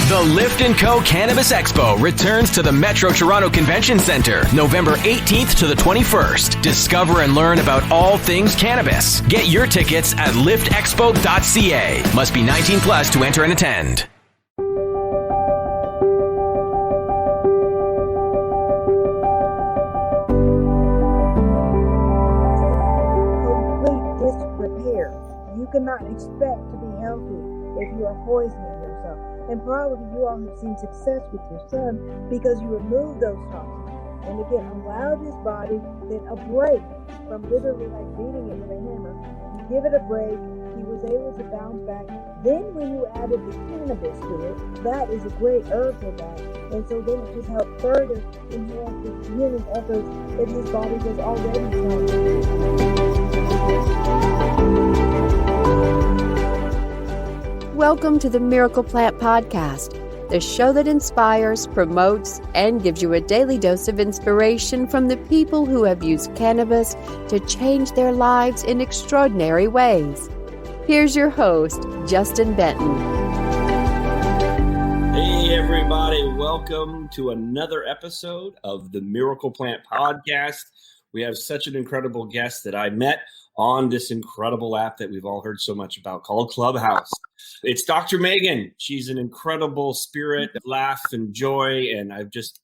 The Lift & Co. Cannabis Expo returns to the Metro Toronto Convention Centre, November 18th to the 21st. Discover and learn about all things cannabis. Get your tickets at liftexpo.ca. Must be 19 plus to enter and attend. Complete disrepair. You cannot expect to be healthy if you are poisoning yourself. And probably you all have seen success with your son because you remove those toxins. And again, allow this body then a break from literally like beating it with a hammer. You give it a break. He was able to bounce back. Then when you added the cannabis to it, that is a great herb for that. And so then it just helped further enhance the healing efforts that his body was already trying. Welcome to the Miracle Plant Podcast, the show that inspires, promotes, and gives you a daily dose of inspiration from the people who have used cannabis to change their lives in extraordinary ways. Here's your host, Justin Benton. Hey, everybody. Welcome to another episode of the Miracle Plant Podcast. We have such an incredible guest that I met on this incredible app that we've all heard so much about called Clubhouse. It's Dr. Megan. She's an incredible spirit, laugh and joy. And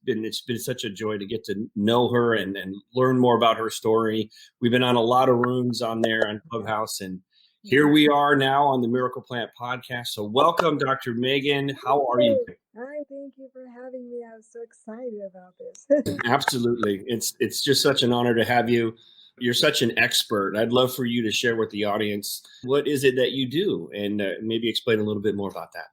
it's been such a joy to get to know her and learn more about her story. We've been on a lot of rooms on there on Clubhouse, and here we are now on the Miracle Plant Podcast. So welcome, Dr. Megan. How are you? Hi, thank you for having me. I was so excited about this. Absolutely. It's just such an honor to have you. You're such an expert. I'd love for you to share with the audience, what is it that you do? And maybe explain a little bit more about that.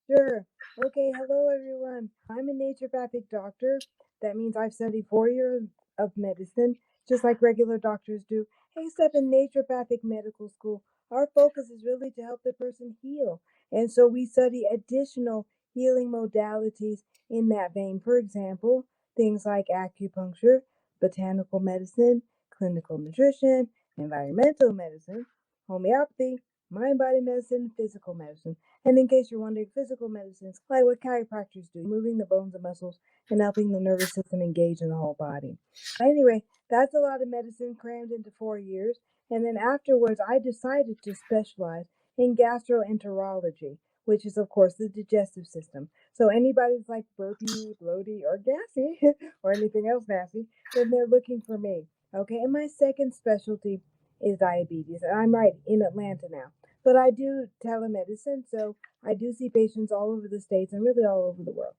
Sure. Okay. Hello, everyone. I'm a naturopathic doctor. That means I've studied 4 years of medicine, just like regular doctors do. Except in naturopathic medical school, our focus is really to help the person heal. And so we study additional healing modalities in that vein. For example, things like acupuncture, botanical medicine, clinical nutrition, environmental medicine, homeopathy, mind-body medicine, physical medicine. And in case you're wondering, physical medicine is like what chiropractors do, moving the bones and muscles and helping the nervous system engage in the whole body. Anyway, that's a lot of medicine crammed into 4 years. And then afterwards, I decided to specialize in gastroenterology, which is, of course, the digestive system. So anybody who's like Burpy, Bloaty, or Gassy, or anything else nasty, then they're looking for me. Okay, and my second specialty is diabetes. And I'm right in Atlanta now. But I do telemedicine, so I do see patients all over the States and really all over the world.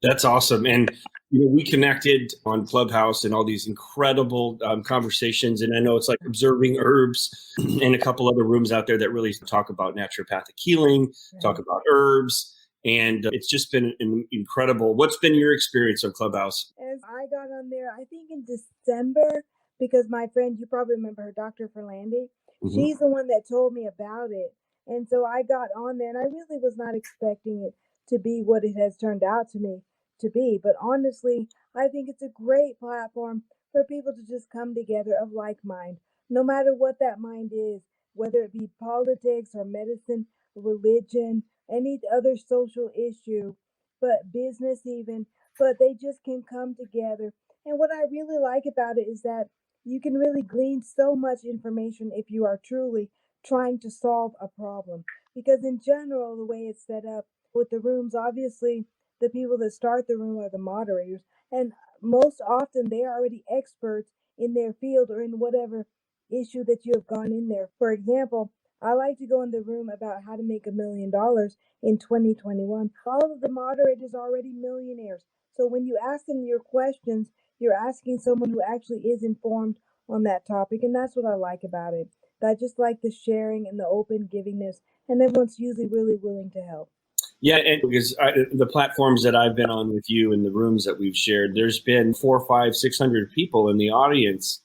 That's awesome. And we connected on Clubhouse and all these incredible conversations. And I know it's like observing herbs and a couple other rooms out there that really talk about naturopathic healing, talk about herbs. And it's just been incredible. What's been your experience on Clubhouse? As I got on there, I think in December, because my friend, you probably remember her, Dr. Ferlandi, she's the one that told me about it. And so I got on there, and I really was not expecting it to be what it has turned out to me to be. But honestly, I think it's a great platform for people to just come together of like mind, no matter what that mind is, whether it be politics or medicine, religion, any other social issue, but business even, but they just can come together. And what I really like about it is that you can really glean so much information if you are truly trying to solve a problem. Because in general, the way it's set up with the rooms, obviously, the people that start the room are the moderators. And most often, they are already experts in their field or in whatever issue that you have gone in there. For example, I like to go in the room about how to make $1 million in 2021. All of the moderators are already millionaires. So when you ask them your questions, you're asking someone who actually is informed on that topic. And that's what I like about it. I just like the sharing and the open givingness. And everyone's usually really willing to help. Yeah, and because the platforms that I've been on with you and the rooms that we've shared, there's been 400, 500, 600 people in the audience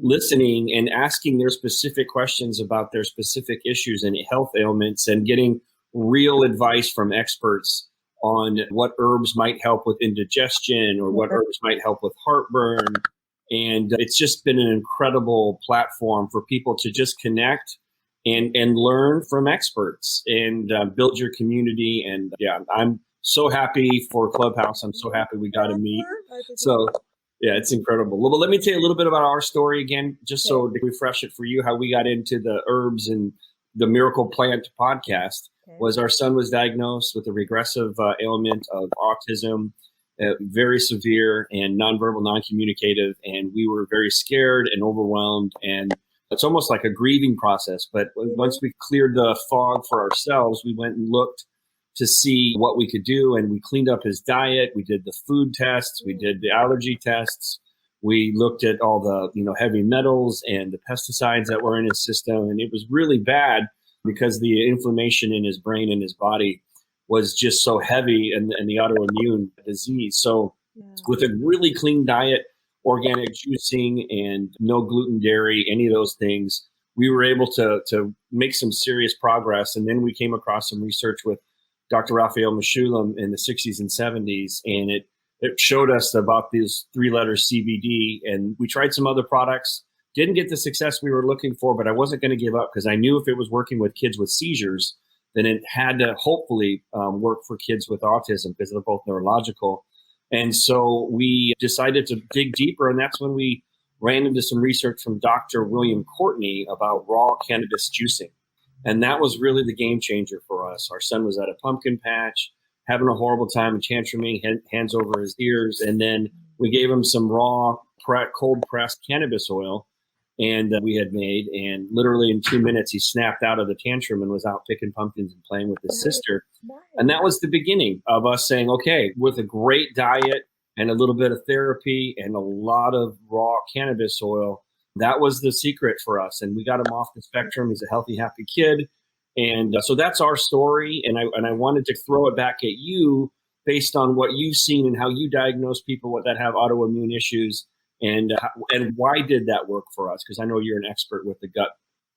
listening and asking their specific questions about their specific issues and health ailments and getting real advice from experts on what herbs might help with indigestion or what herbs might help with heartburn. And it's just been an incredible platform for people to just connect and learn from experts and build your community. And yeah, I'm so happy for Clubhouse. I'm so happy we got to meet. So yeah, it's incredible. Well, let me tell you a little bit about our story again, just so to refresh it for you, how we got into the herbs and the Miracle Plant podcast. Was our son was diagnosed with a regressive ailment of autism, very severe and nonverbal, non-communicative, and we were very scared and overwhelmed, and it's almost like a grieving process. But once we cleared the fog for ourselves, we went and looked to see what we could do, and we cleaned up his diet. We did the food tests, we did the allergy tests, we looked at all the heavy metals and the pesticides that were in his system, and it was really bad because the inflammation in his brain and his body was just so heavy, and the autoimmune disease. So with a really clean diet, organic juicing, and no gluten, dairy, any of those things, we were able to make some serious progress. And then we came across some research with Dr. Raphael Mechoulam in the 60s and 70s, and it showed us about these 3 letters CBD. And we tried some other products, didn't get the success we were looking for, but I wasn't going to give up because I knew if it was working with kids with seizures, then it had to hopefully work for kids with autism because they're both neurological. And so we decided to dig deeper, and that's when we ran into some research from Dr. William Courtney about raw cannabis juicing. And that was really the game changer for us. Our son was at a pumpkin patch, having a horrible time and tantruming, hands over his ears. And then we gave him some raw, cold pressed cannabis oil and we had made. And literally in 2 minutes, he snapped out of the tantrum and was out picking pumpkins and playing with his sister. And that was the beginning of us saying, okay, with a great diet and a little bit of therapy and a lot of raw cannabis oil, that was the secret for us. And we got him off the spectrum. He's a healthy, happy kid. And so that's our story. And I wanted to throw it back at you based on what you've seen and how you diagnose people that have autoimmune issues. And why did that work for us? Because I know you're an expert with the gut.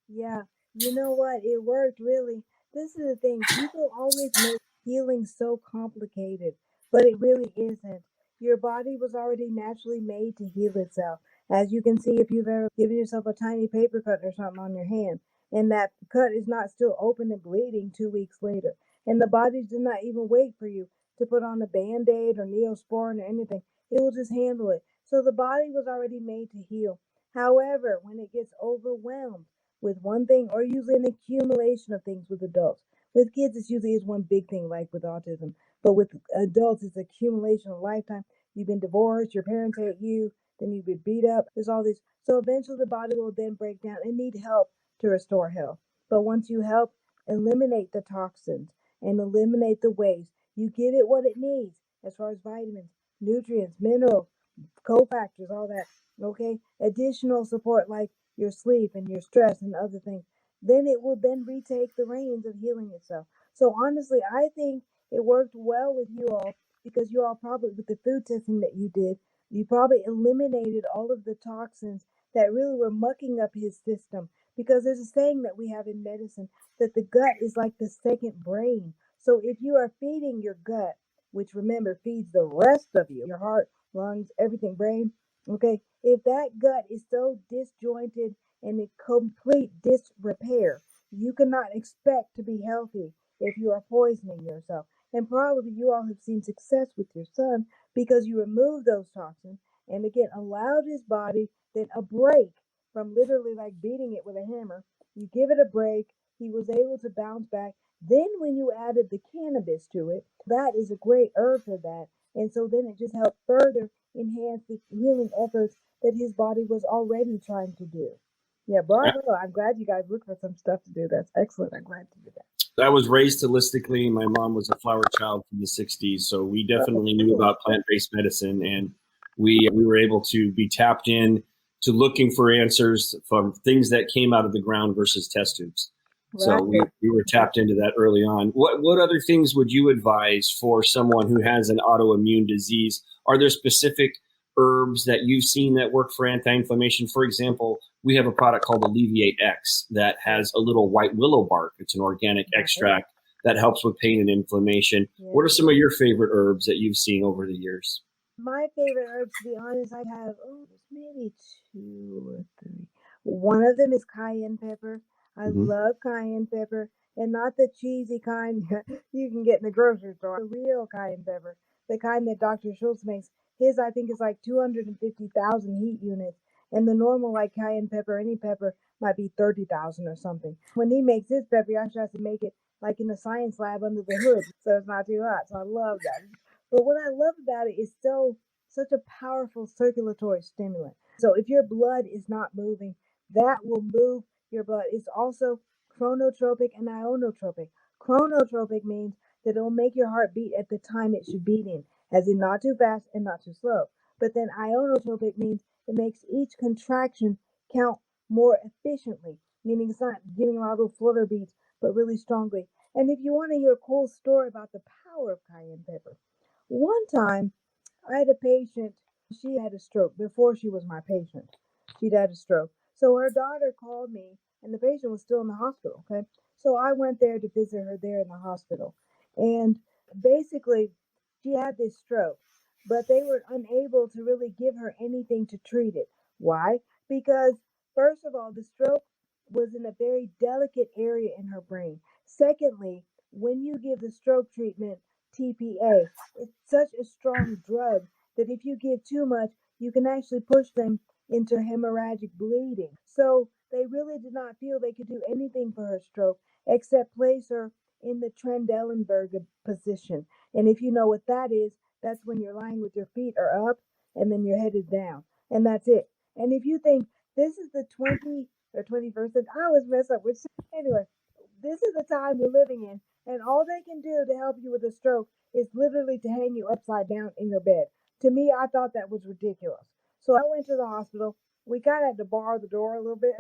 Yeah. You know what? It worked, really. This is the thing. People always make healing so complicated, but it really isn't. Your body was already naturally made to heal itself. As you can see, if you've ever given yourself a tiny paper cut or something on your hand, and that cut is not still open and bleeding 2 weeks later, and the body does not even wait for you to put on a Band-Aid or Neosporin or anything, it will just handle it. So the body was already made to heal. However, when it gets overwhelmed with one thing, or usually an accumulation of things with adults, with kids it's usually is one big thing like with autism, but with adults it's accumulation of lifetime. You've been divorced, your parents hate you, then you get beat up. There's all these. So eventually the body will then break down and need help to restore health. But once you help eliminate the toxins and eliminate the waste, you give it what it needs as far as vitamins, nutrients, minerals, cofactors, all that. Okay. Additional support like your sleep and your stress and other things. Then it will then retake the reins of healing itself. So honestly, I think it worked well with you all because you all probably, with the food testing that you did, you probably eliminated all of the toxins that really were mucking up his system. Because there's a saying that we have in medicine that the gut is like the second brain. So if you are feeding your gut, which remember feeds the rest of you, your heart, lungs, everything, brain, okay, if that gut is so disjointed and in complete disrepair, you cannot expect to be healthy if you are poisoning yourself. And probably you all have seen success with your son because you removed those toxins and again allowed his body then a break from literally like beating it with a hammer. You give it a break. He was able to bounce back. Then when you added the cannabis to it, that is a great herb for that. And so then it just helped further enhance the healing efforts that his body was already trying to do. Yeah, bravo. I'm glad you guys look for some stuff to do. That's excellent. I'm glad to do that. I was raised holistically. My mom was a flower child from the 60s, so we definitely knew about plant-based medicine, and we were able to be tapped in to looking for answers from things that came out of the ground versus test tubes. Right. So we were tapped into that early on. What other things would you advise for someone who has an autoimmune disease? Are there specific herbs that you've seen that work for anti-inflammation? For example, we have a product called Alleviate X that has a little white willow bark. It's an organic extract that helps with pain and inflammation. Yeah. What are some of your favorite herbs that you've seen over the years? My favorite herbs, to be honest, I have maybe 2 or 3. One of them is cayenne pepper. I love cayenne pepper. and not the cheesy kind you can get in the grocery store. The real cayenne pepper, the kind that Dr. Schultz makes. His, I think, is like 250,000 heat units, and the normal, like cayenne pepper, any pepper, might be 30,000 or something. When he makes his pepper, he actually has to make it like in the science lab under the hood, so it's not too hot. So I love that. But what I love about it is such a powerful circulatory stimulant. So if your blood is not moving, that will move your blood. It's also chronotropic and ionotropic. Chronotropic means that it will make your heart beat at the time it should beat in, as in not too fast and not too slow. But then ionotropic means it makes each contraction count more efficiently, meaning it's not giving a lot of little flutter beats, but really strongly. And if you want to hear a cool story about the power of cayenne pepper, one time I had a patient, she had a stroke before she was my patient. She'd had a stroke. So her daughter called me, and the patient was still in the hospital, okay? So I went there to visit her there in the hospital. And basically, she had this stroke, but they were unable to really give her anything to treat it. Why? Because, first of all, the stroke was in a very delicate area in her brain. Secondly, when you give the stroke treatment, TPA, it's such a strong drug that if you give too much, you can actually push them into hemorrhagic bleeding. So they really did not feel they could do anything for her stroke except place her in the Trendelenburg position. And if you know what that is, that's when you're lying with your feet are up and then your head is down. And that's it. And if you think this is the 20th or 21st, and I always mess up with, anyway, this is the time we're living in. And all they can do to help you with a stroke is literally to hang you upside down in your bed. To me, I thought that was ridiculous. So I went to the hospital. We kind of had to bar the door a little bit,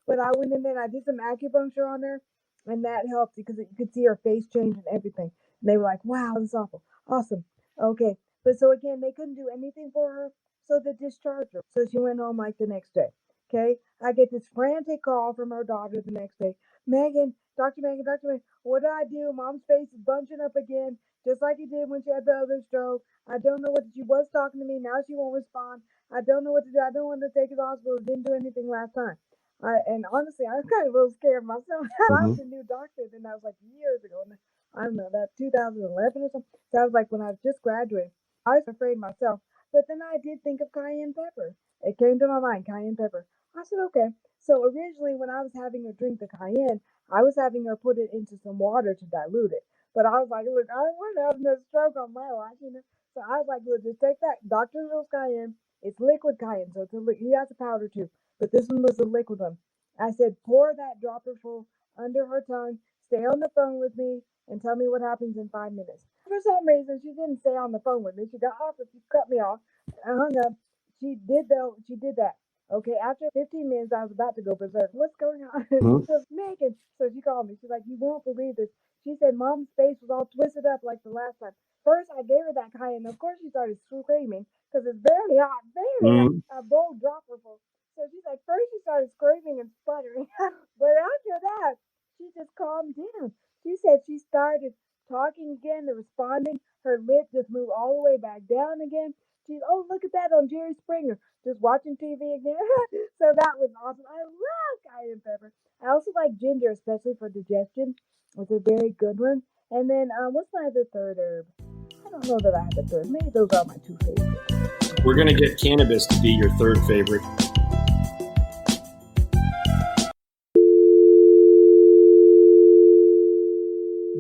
but I went in there and I did some acupuncture on her, and that helped because you could see her face change and everything. And they were like, wow, this is awful. Awesome. Okay. But so again, they couldn't do anything for her, so they discharged her. So she went home like the next day. Okay. I get this frantic call from her daughter the next day. Megan, Dr. Megan, what do I do? Mom's face is bunching up again, just like it did when she had the other stroke. I don't know what she was talking to me. Now she won't respond. I don't know what to do. I don't want to take her to the hospital. Didn't do anything last time. And honestly, I was kind of a little scared myself. I was a new doctor, then that was like years ago. And I don't know, that 2011 or something. So I was like, when I was just graduating, I was afraid myself. But then I did think of cayenne pepper. It came to my mind, cayenne pepper. I said, okay. So originally, when I was having her drink the cayenne, I was having her put it into some water to dilute it. But I was like, look, I don't want to have another stroke on my watch, you know. So I was like, look, just take that Dr. Phil's cayenne. It's liquid cayenne, so he has a powder too. But this one was the liquid one. I said, pour that dropper full under her tongue. Stay on the phone with me and tell me what happens in 5 minutes. For some reason, she didn't stay on the phone with me. She got off, and she cut me off. I hung up. She did that. Okay, after 15 minutes, I was about to go berserk. What's going on? She goes, Megan. So she called me. She's like, you won't believe this. She said, Mom's face was all twisted up like the last time. First, I gave her that cayenne. Of course, she started screaming because it's very hot, a bold dropper full. So she's like, first she started screaming and sputtering. But after that, she just calmed down. She said she started talking again and responding. Her lip just moved all the way back down again. She's, oh, look at that on Jerry Springer, just watching TV again. So that was awesome. I love cayenne pepper. I also like ginger, especially for digestion. It's a very good one. And then what's my other third herb? I don't know that I have a third. Maybe those are my two favorites. We're going to get cannabis to be your third favorite.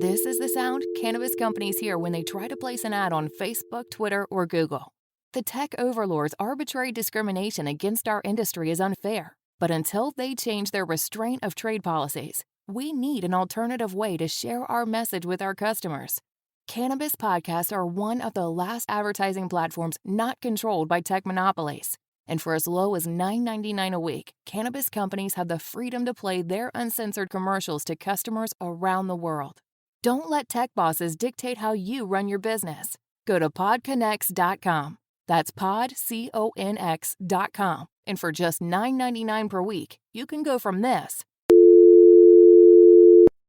This is the sound cannabis companies hear when they try to place an ad on Facebook, Twitter, or Google. The tech overlords' arbitrary discrimination against our industry is unfair, but until they change their restraint of trade policies, we need an alternative way to share our message with our customers. Cannabis podcasts are one of the last advertising platforms not controlled by tech monopolies. And for as low as $9.99 a week, cannabis companies have the freedom to play their uncensored commercials to customers around the world. Don't let tech bosses dictate how you run your business. Go to podconx.com. That's podconx.com. And for just $9.99 per week, you can go from this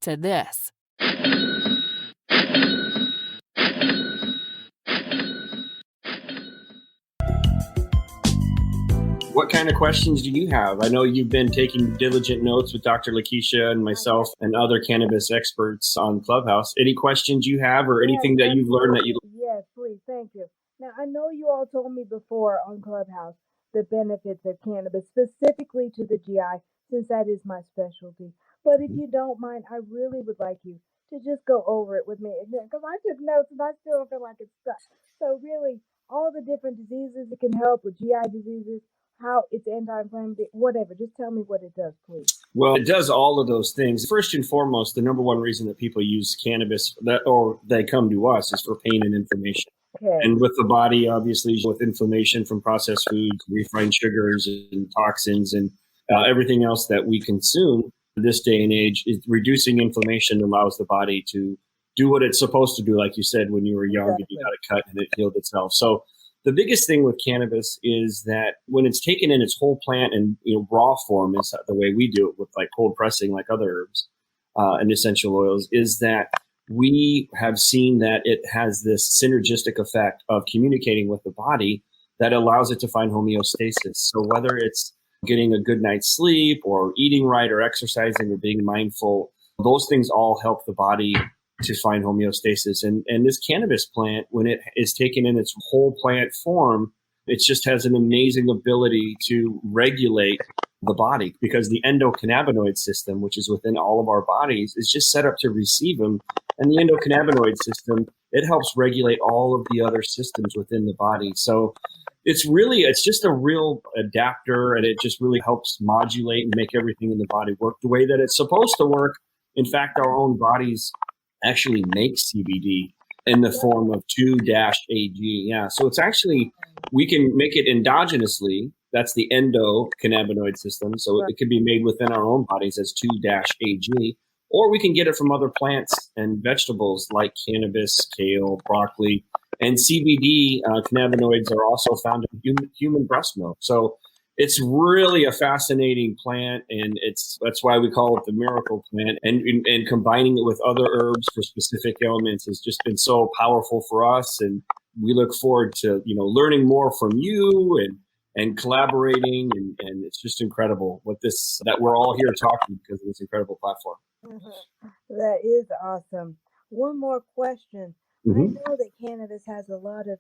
to this. What kind of questions do you have? I know you've been taking diligent notes with Dr. Lakeisha and myself and other cannabis experts on Clubhouse. Any questions you have or anything that you've learned that you... Yes, please. Thank you. Now, I know you all told me before on Clubhouse the benefits of cannabis, specifically to the GI, since that is my specialty. But if you don't mind, I really would like you to just go over it with me again, because I took notes and I still feel like it's stuck. So really, all the different diseases it can help with GI diseases, how it's anti-inflammatory, whatever. Just tell me what it does, please. Well, it does all of those things. First and foremost, the number one reason that people use cannabis or they come to us is for pain and inflammation. Okay. And with the body, obviously, with inflammation from processed foods, refined sugars and toxins and everything else that we consume this day and age, is reducing inflammation allows the body to do what it's supposed to do. Like you said, when you were young, and you got a cut and it healed itself. So the biggest thing with cannabis is that when it's taken in its whole plant and raw form, is the way we do it with like cold pressing, like other herbs and essential oils, is that we have seen that it has this synergistic effect of communicating with the body that allows it to find homeostasis. So whether it's getting a good night's sleep or eating right or exercising or being mindful, those things all help the body to find homeostasis. And this cannabis plant, when it is taken in its whole plant form, it just has an amazing ability to regulate the body, because the endocannabinoid system, which is within all of our bodies, is just set up to receive them. And the endocannabinoid system, it helps regulate all of the other systems within the body. So it's just a real adapter, and it just really helps modulate and make everything in the body work the way that it's supposed to work. In fact, our own bodies actually make CBD in the form of 2-AG. Yeah. So it's actually, we can make it endogenously. That's the endocannabinoid system. So it can be made within our own bodies as 2-AG, or we can get it from other plants and vegetables like cannabis, kale, broccoli, and CBD cannabinoids are also found in human breast milk. So it's really a fascinating plant, and that's why we call it the miracle plant. And combining it with other herbs for specific ailments has just been so powerful for us. And we look forward to learning more from you and collaborating. And it's just incredible that we're all here talking because of this incredible platform. That is awesome. One more question. Mm-hmm. I know that cannabis has a lot of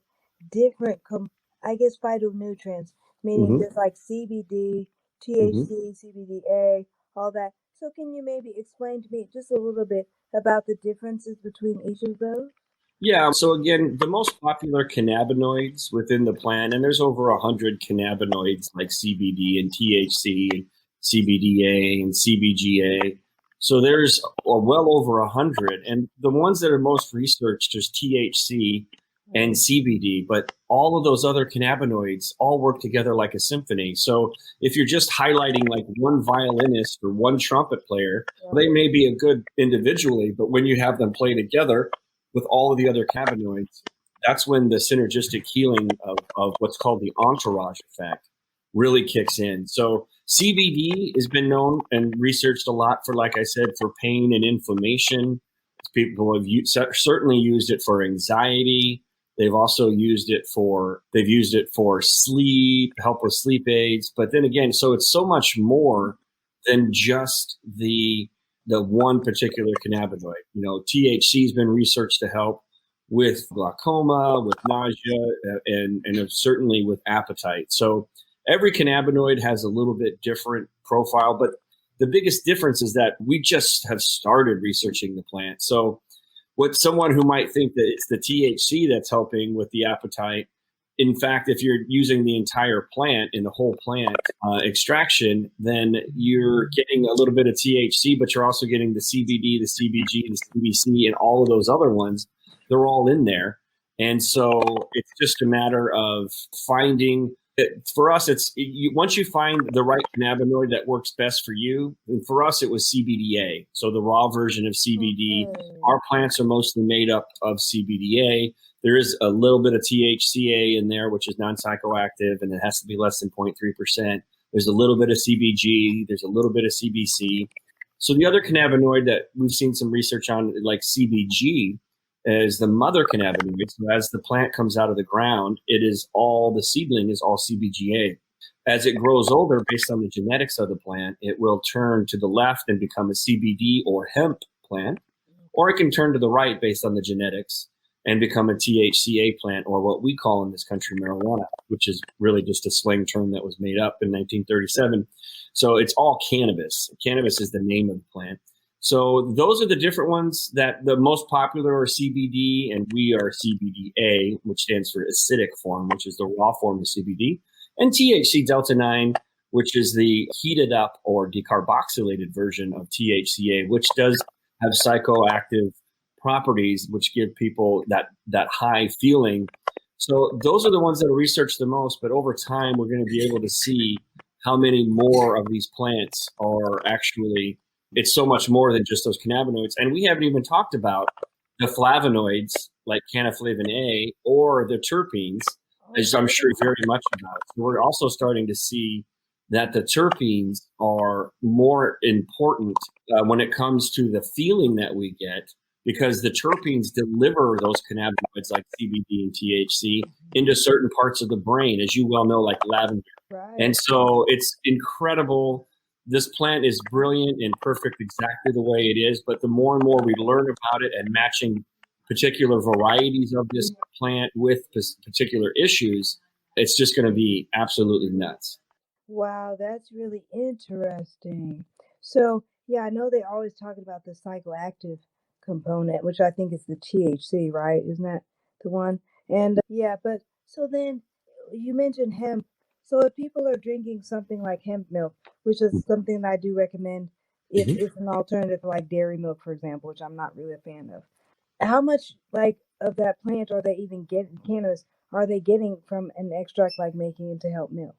different, phytonutrients, meaning just like CBD, THC, CBDA, all that. So can you maybe explain to me just a little bit about the differences between each of those? Yeah. So again, the most popular cannabinoids within the plant, and there's over 100 cannabinoids like CBD and THC and CBDA and CBGA. So there's well over 100. And the ones that are most researched is THC and CBD, but all of those other cannabinoids all work together like a symphony. So if you're just highlighting like one violinist or one trumpet player, they may be a good individually, but when you have them play together with all of the other cannabinoids, that's when the synergistic healing of what's called the entourage effect really kicks in. So CBD has been known and researched a lot for, like I said, for pain and inflammation. People have certainly used it for anxiety. They've also used it for sleep, help with sleep aids. But then again, so it's so much more than just the one particular cannabinoid. THC has been researched to help with glaucoma, with nausea, and certainly with appetite. So every cannabinoid has a little bit different profile, but the biggest difference is that we just have started researching the plant. So with someone who might think that it's the THC that's helping with the appetite, in fact, if you're using the entire plant in the whole plant extraction, then you're getting a little bit of THC, but you're also getting the CBD, the CBG, the CBC, and all of those other ones. They're all in there. And so it's just a matter of finding it. For us, once you find the right cannabinoid that works best for you, and for us, it was CBDA. So the raw version of CBD. Our plants are mostly made up of CBDA. There is a little bit of THCA in there, which is non-psychoactive, and it has to be less than 0.3%. There's a little bit of CBG. There's a little bit of CBC. So the other cannabinoid that we've seen some research on, like CBG, is the mother cannabinoid. So as the plant comes out of the ground, the seedling is all CBGA. As it grows older, based on the genetics of the plant, it will turn to the left and become a CBD or hemp plant, or it can turn to the right based on the genetics and become a THCA plant, or what we call in this country marijuana, which is really just a slang term that was made up in 1937. So it's all cannabis. Cannabis is the name of the plant. So those are the different ones. That the most popular are CBD, and we are CBDA, which stands for acidic form, which is the raw form of CBD, and THC Delta 9, which is the heated up or decarboxylated version of THCA, which does have psychoactive properties, which give people that high feeling. So those are the ones that are researched the most, but over time, we're going to be able to see how many more of these plants are actually, it's so much more than just those cannabinoids. And we haven't even talked about the flavonoids like cannaflavin A or the terpenes, as I'm sure very much about. So we're also starting to see that the terpenes are more important when it comes to the feeling that we get, because the terpenes deliver those cannabinoids like CBD and THC into certain parts of the brain, as you well know, like lavender. Right. And so it's incredible. This plant is brilliant and perfect exactly the way it is, but the more and more we learn about it and matching particular varieties of this plant with particular issues, it's just going to be absolutely nuts. Wow, that's really interesting. So, yeah, I know they always talk about the psychoactive component, which I think is the THC, right? Isn't that the one? And yeah, but so then you mentioned hemp. So if people are drinking something like hemp milk, which is something that I do recommend if it's an alternative to like dairy milk, for example, which I'm not really a fan of. How much like of that plant are they even getting, cannabis, are they getting from an extract like making into hemp milk?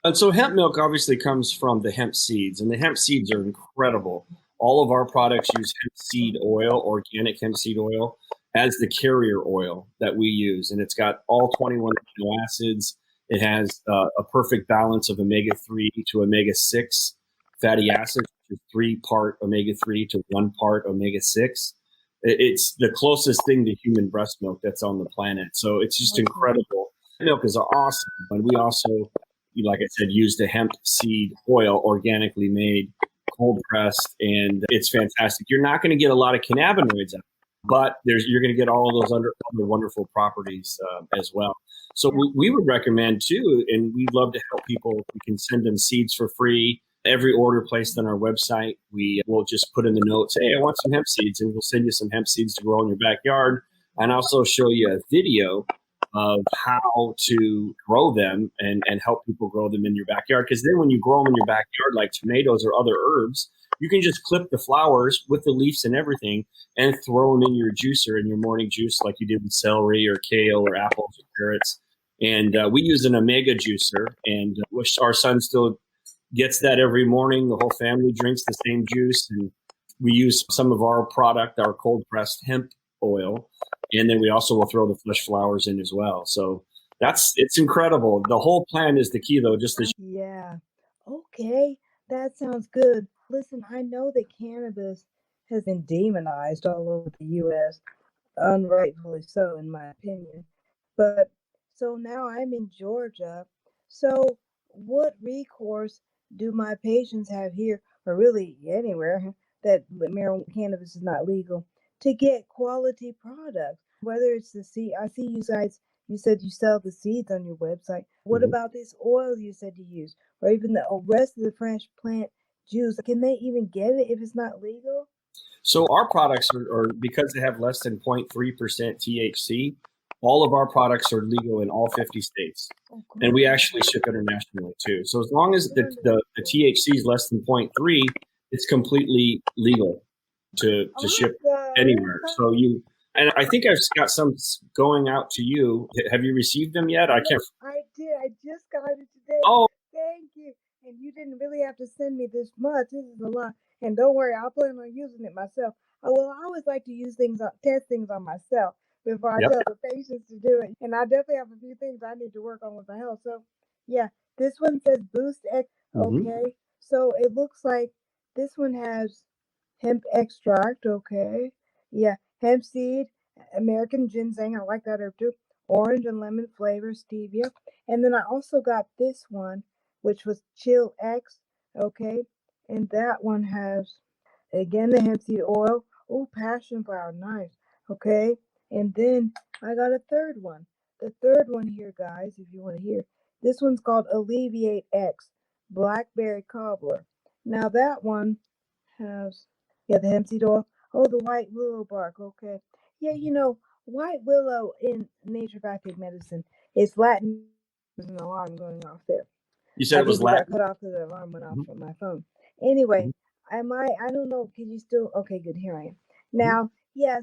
And so hemp milk obviously comes from the hemp seeds, and the hemp seeds are incredible. All of our products use hemp seed oil, organic hemp seed oil, as the carrier oil that we use. And it's got all 21 amino acids. It has a perfect balance of omega-3 to omega-6 fatty acids, which is 3-part omega-3 to 1-part omega-6. It's the closest thing to human breast milk that's on the planet. So it's just incredible. Milk is awesome. And we also, like I said, use the hemp seed oil, organically made, cold pressed, and it's fantastic. You're not going to get a lot of cannabinoids out of it, but you're going to get all of those other wonderful properties as well. So we would recommend too, and we'd love to help people. We can send them seeds for free. Every order placed on our website, we will just put in the notes, hey, I want some hemp seeds, and we'll send you some hemp seeds to grow in your backyard, and also show you a video of how to grow them and help people grow them in your backyard. Because then when you grow them in your backyard, like tomatoes or other herbs, you can just clip the flowers with the leaves and everything and throw them in your juicer, in your morning juice, like you did with celery or kale or apples or carrots. And we use an omega juicer, and our son still gets that every morning. The whole family drinks the same juice. And we use some of our product, our cold pressed hemp oil. And then we also will throw the fresh flowers in as well. So it's incredible. The whole plant is the key, though. Yeah. Okay. That sounds good. Listen, I know that cannabis has been demonized all over the U.S., unrightfully so, in my opinion. But so now I'm in Georgia. So what recourse do my patients have here, or really anywhere that marijuana cannabis is not legal, to get quality products? Whether it's the seed, I see you guys, you said you sell the seeds on your website. What about this oil you said you use, or even the rest of the fresh plant juice? Can they even get it if it's not legal? So our products are because they have less than 0.3% THC, all of our products are legal in all 50 states. And we actually ship internationally too. So as long as the THC is less than 0.3, it's completely legal to ship anywhere. So and I think I've got some going out to you. Have you received them yet? I can't. I did. I just got it today. Oh, thank you. And you didn't really have to send me this much. This is a lot. And don't worry, I'll plan on using it myself. I always like to use test things on myself before I tell the patients to do it. And I definitely have a few things I need to work on with my health. So, yeah, this one says Boost X. Okay. So it looks like this one has hemp extract. Okay. Yeah. Hemp seed, American ginseng. I like that herb too. Orange and lemon flavor, stevia. And then I also got this one which was Chill X. Okay. And that one has, again, the hemp seed oil. Oh, passion flower. Nice. Okay. And then I got a third one. The third one here, guys, if you want to hear. This one's called Alleviate X, Blackberry Cobbler. Now that one has, the hemp seed oil. Oh, the white willow bark. Okay. Yeah, white willow in naturopathic medicine is Latin. There's an alarm going off there. You said it was Latin? I got cut off because the alarm went off from my phone. Anyway, I don't know. Can you still? Okay, good. Here I am. Now,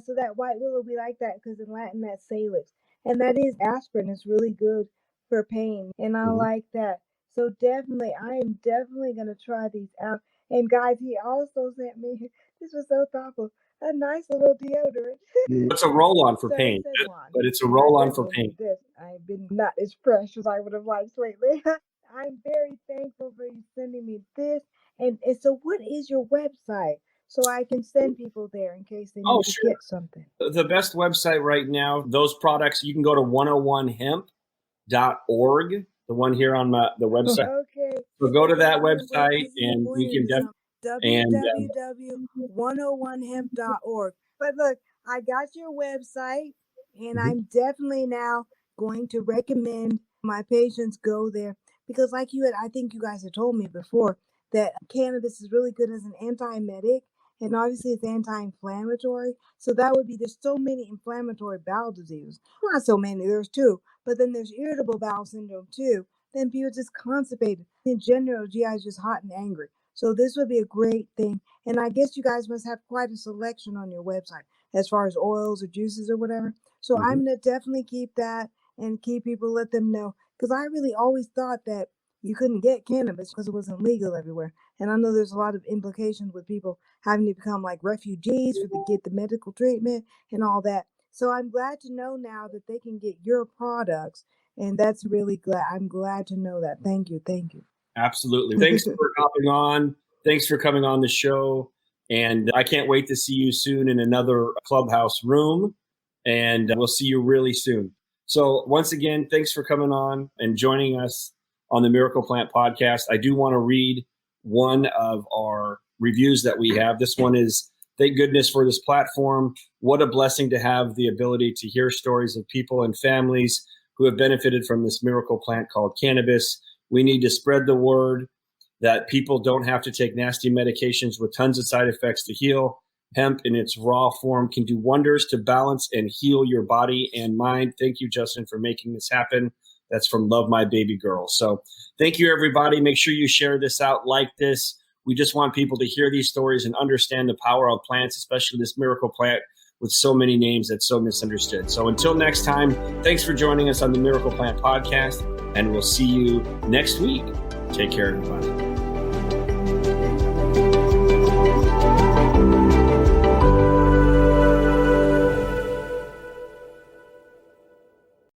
so that white willow, we like that because in Latin that's salix. And that is aspirin. It's really good for pain. And I like that. So definitely, I am definitely going to try these out. And guys, he also sent me, this was so thoughtful, a nice little deodorant. It's a roll-on for pain, but it's a roll-on for pain. I've been not as fresh as I would have liked lately. I'm very thankful for you sending me this. And so what is your website? So I can send people there in case they need to get something. The best website right now, those products, you can go to 101hemp.org, the one here on the website. Okay. So go to that website and we can www.101hemp.org. But look, I got your website and I'm definitely now going to recommend my patients go there because I think you guys have told me before that cannabis is really good as an antiemetic. And obviously it's anti-inflammatory. So that would be, there's so many inflammatory bowel diseases. Not so many, there's two. But then there's irritable bowel syndrome too. Then people just constipated. In general, GI is just hot and angry. So this would be a great thing. And I guess you guys must have quite a selection on your website as far as oils or juices or whatever. So I'm going to definitely keep that and keep people, let them know. Because I really always thought that you couldn't get cannabis because it wasn't legal everywhere. And I know there's a lot of implications with people having to become like refugees to get the medical treatment and all that. So I'm glad to know now that they can get your products. And that's really glad. I'm glad to know that. Thank you. Thank you. Absolutely. Thanks for hopping on. Thanks for coming on the show. And I can't wait to see you soon in another Clubhouse room. And we'll see you really soon. So once again, thanks for coming on and joining us on the Miracle Plant podcast. I do want to read one of our reviews that we have. This one is, thank goodness for this platform. What a blessing to have the ability to hear stories of people and families who have benefited from this miracle plant called cannabis. We need to spread the word that people don't have to take nasty medications with tons of side effects to heal. Hemp in its raw form can do wonders to balance and heal your body and mind. Thank you, Justin, for making this happen. That's from Love My Baby Girl. So thank you, everybody. Make sure you share this out, like this. We just want people to hear these stories and understand the power of plants, especially this miracle plant with so many names that's so misunderstood. So until next time, thanks for joining us on the Miracle Plant podcast, and we'll see you next week. Take care, everybody.